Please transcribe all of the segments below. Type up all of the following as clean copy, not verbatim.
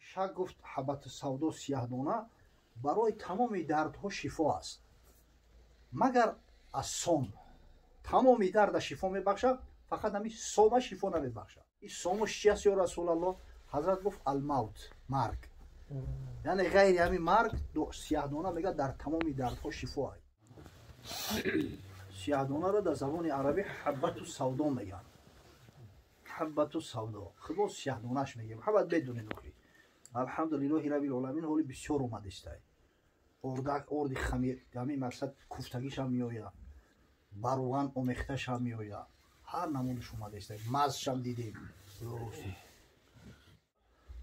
شک گفت حبت سودا سیاه‌دانه برای تمام دردها شفا است مگر از سم. تمام درد شفا میبخشد، فقط همین سم شفا نمیبخشد. این سمش چی است یا رسول الله؟ حضرت گفت الموت، مرگ. یعنی غیر همین مرگ سیاه‌دانه میگه در تمام دردها شفا است. سیاه‌دانه را در زبان عربی حبت سودا میگن. حبت سودا خب سیاه‌دانه‌اش میگیم. حبت بدون نخی. الحمدلله رب العالمین حالی بسیار اومده است. اردی خمیر همین مقصد کوفتگیش هم میآید، باروان اومختش هم میآید، هر نمونش اومده است. مزش هم دیدیم.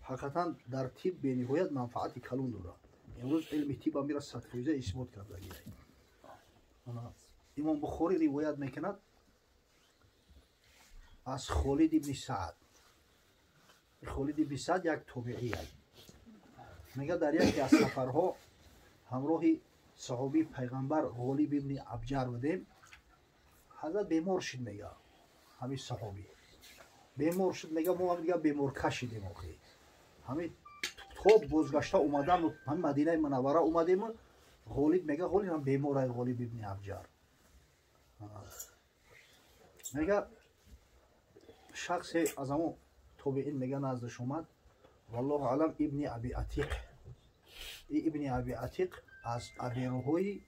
حقیقتا در طب به نهایت منفعت کلان دارد. امروز علم طب هم میره 100% اثبات کرده است. امام بخاری روایت میکند از خالد ابن سعد. خالد ابن سعد یک تابعی است. میگه در یکی از سفرها همراه صحابی پیغمبر غالب ابن ابجر بودیم. حضرت بیمار شد. میگه همین صحابی بیمار شد. میگه ما هم دیگه بیمار کشیدیم. همین تو بازگشته اومدم هم مدینه منوره اومدیم. غالب میگه غالب هم بیمار است. غالب ابن ابجر میگه شخص از همون تابعین میگه نزدش اومد. والله علم ابن ابی عتیق. ابن ابی عتیق از ابیروهای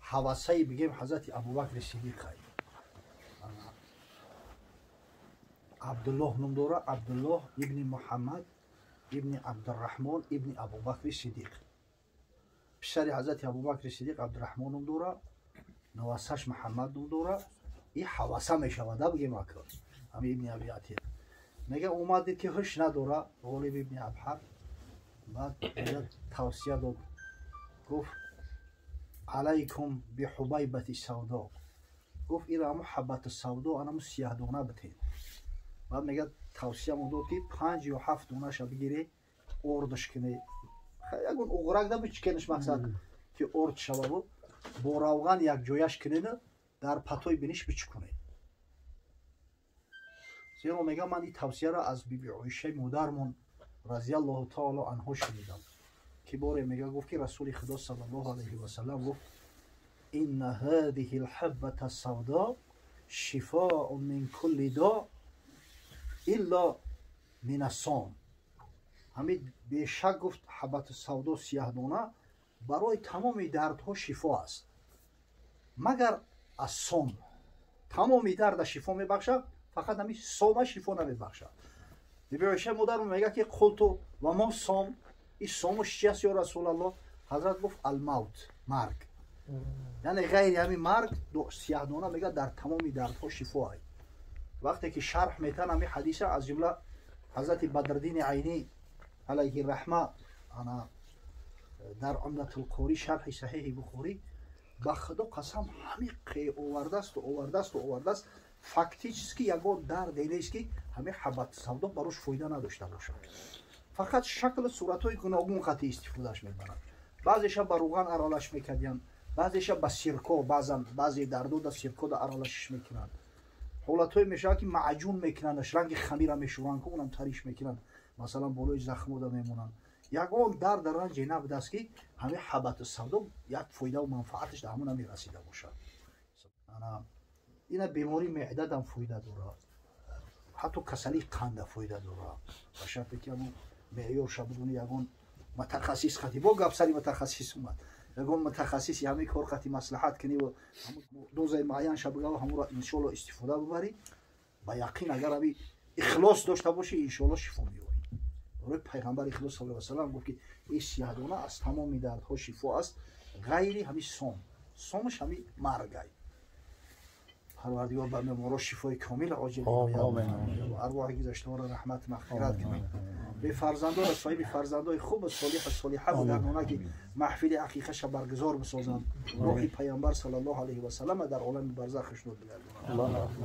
حواسه بگیم حضرت ابوبکر صدیق است. عبدالله نام داره. عبدالله ابن محمد ابن عبدالرحمن ابن ابوبکر صدیق. پسر حضرت ابوبکر صدیق عبدالرحمن نام داره. نواسش محمد نام داره. این حواسه میشود بگیم اکرام. همین ابن ابی عتیق میگه اومدید که هوش نداره. غالب ابن ابحر بعد توصیه داد. گفت علیکم بحبیبت سودا. گفت ایرا محبت سودا انا سیاه‌دانه بتین. بعد میگه توصیه داد که 5 یا 7 دانه شو بگیری اردش کنی. یگون اغرق نمیچکنش مقصد که ارد شوه با روغن یک جایش کنید در پتوی بینیش بچکنید. زیرا میگه من این توصیه را از بیبی عایشه مادرمون رضی الله تعالی عنها شنیدم که باره میگه گفت که رسول خدا صلی الله علیه و سلم گفت ان هذه الحبة السوداء شفاء من كل داء الا من السام. همین به شک گفت حبت سودا سیاه‌دانه برای تمام دردها شفا است مگر از سم. تمام درد شفا میبخشد، فقط همین سم شفا نمیبخشد. بیبی عایشه مادرم میگه که قلتو و ما سم. این سمش چی است یا رسول الله؟ حضرت گفت الموت، مرگ. یعنی غیر همین مرگ سیاه‌دانه میگه در تمام دردها شفا است. وقتی که شرح میتن همین حدیث از جمله حضرت بدرالدین عینی علیه الرحمه انا در عمدة القاری شرح صحیح بخاری به خدا قسم همین قی آورده است. فاکتیچ یگان درد نیست که همین حبت سودا براش فایده نداشته باشه. فقط شکل صورت‌های گوناگون قطعی استفادهش میبرن. بعضیش با روغن ارالش میکردن، بعضیش با سرکه، بعضی دردو در سرکه در ارالش میکنن. حالت‌های میشه که معجون میکننش، رنگ خمیر میشورن که اونم تریش میکنن. مثلا بالای زخم دا میمونن. یگان درد رنج نبوده است که همین حبت سودا یک فایده و منفعتش در همون میرسیده باشه. اینا بیماری معده هم فایده داره. حتی کسلی قند فایده داره. به شرطی که همون معیار شبودونی یگان متخصص خطی با گپسری متخصص اومد. یگان متخصصی همین کار خطی مصلحت کنی و دوزای معین شبگه و همون را انشالله استفاده ببری. با یقین اگر همین اخلاص داشته باشی انشالله شفا می‌یابی. پیغمبر اخلاص صلی الله علیه و سلم گفت که این سیاه‌دانه از تمام دردها شفا است غیر همین سمش همین مرگ است. پروردگار به ما شفای کامل عاجل و ارواح گذشته را رحمت مغفرت کنه. به فرزندان صاحب فرزندای خوب صالحه بودن که محفل عقیقه شب برگزار بسازند. روح پیامبر صلی الله علیه و سلم در عالم برزخ خشنود بگردونند.